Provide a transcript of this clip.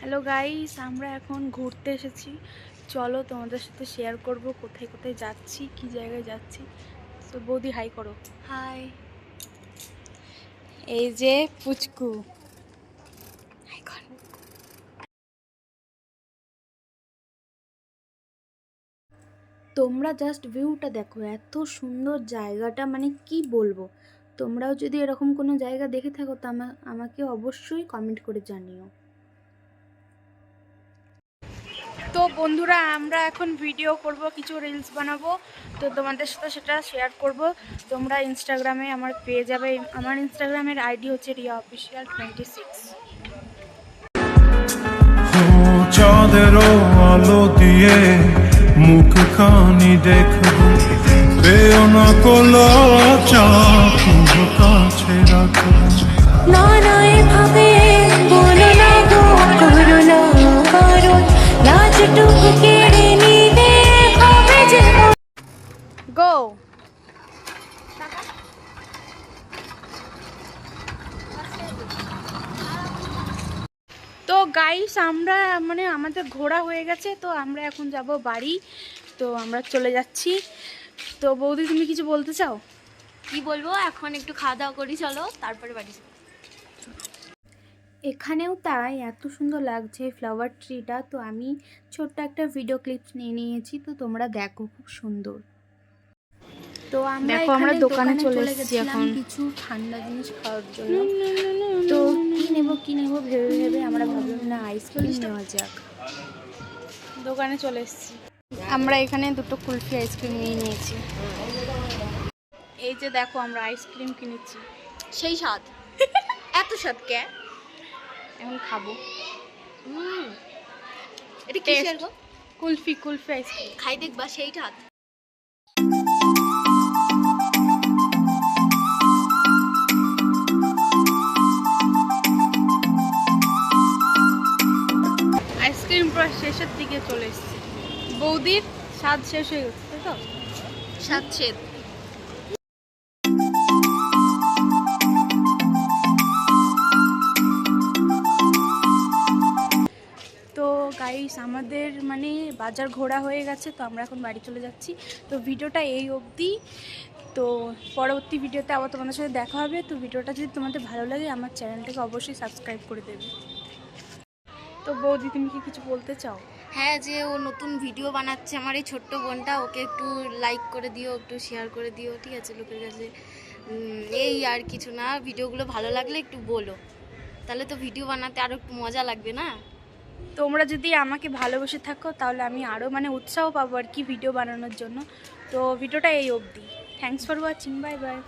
Hello guys, আমরা এখন ঘুরতে এসেছি। চলো তোমাদের সাথে শেয়ার করব কোথায় কোথায় যাচ্ছি, কি জায়গায় যাচ্ছি। তো বৌদি হাই করো। হাই। এই যে পুচকু, হাই কর। তোমরা জাস্ট ভিউটা দেখো, এত সুন্দর জায়গাটা, মানে কি বলবো। তোমরাও যদি এরকম কোনো জায়গা দেখে থাকো তো আমাকে অবশ্যই কমেন্ট করে জানিও। তো বন্ধুরা, আমরা এখন ভিডিও করব, কিছু রিলস বানাবো, তো তোমাদের সাথে সেটা শেয়ার করব। তোমরা ইনস্টাগ্রামে আমার পেয়ে যাবে। আমার ইনস্টাগ্রামের আইডি হচ্ছে riyaofficial26। চাঁদেরও আলো দিয়ে মুখ খানি দেখবো, পেও না কোলা চাপ কাছে রাখবো। না না এভাবে বলো না গো, করো না বারণ, লাজটুকু কেড়ে নিতে হবে যে। গো। তো গাইস, আমরা আমাদের ঘোরা হয়ে গেছে, তো আমরা এখন যাব বাড়ি। তো আমরা চলে যাচ্ছি। তো বৌদি, তুমি কিছু বলতে চাও? কি বলবো, এখন একটু খাওয়া দাওয়া করি, চলো তারপরে বাড়ি যাবো। এখানেও তাই, এত সুন্দর লাগছে ফ্লাওয়ার ট্রিটা। তো আমি ছোট্ট একটা ভিডিও ক্লিপস নিয়ে নিয়েছি, তো তোমরা দেখো, খুব সুন্দর। তো আমরা দোকানে চলে গেছি এখন কিছু ঠান্ডা জিনিস খাওয়ার জন্য। তো কি নেব ভেবে ভেবে আমরা ভাবলাম না আইসক্রিম নেওয়া যাক। দোকানে চলে এসেছি। আমরা এখানে দুটো কুলফি আইসক্রিম নিয়ে নিয়েছি। এই যে দেখো, আমরা আইসক্রিম কিনেছি। সেই স্বাদ, এত স্বাদ কে? এখন খাবো। এটা কিসের গো? কুলফি আইসক্রিম। খাই দেখবা সেই স্বাদ। আইসক্রিম পুরো শেষের দিকে চলে এসেছে। বৌদির স্বাদ শেষ হয়ে গেছে, তাই তো? স্বাদ ছেদ। তো গাইস, আমাদের বাজার ঘোরা হয়ে গেছে, তো আমরা এখন বাড়ি চলে যাচ্ছি। তো ভিডিওটা এই অবধি। তো পরবর্তী ভিডিওতে আবার তোমাদের সাথে দেখা হবে। তো ভিডিওটা যদি তোমাদের ভালো লাগে, আমার চ্যানেলটাকে অবশ্যই সাবস্ক্রাইব করে দেবে। তো বৌদি, তুমি কি কিছু বলতে চাও? হ্যাঁ, যে ও নতুন ভিডিও বানাচ্ছে, আমার এই ছোট্ট বোনটা, ওকে একটু লাইক করে দিও, একটু শেয়ার করে দিও, ঠিক আছে, লোকের কাছে। এই আর কিছু না, ভিডিওগুলো ভালো লাগলে একটু বলো, তাহলে তো ভিডিও বানাতে আরও একটু মজা লাগবে না? তোমরা যদি আমাকে ভালোবেসে থাকো, তাহলে আমি আরও উৎসাহ পাবো আর কি ভিডিও বানানোর জন্য। তো ভিডিওটা এই অবধি। Thanks for watching, bye bye.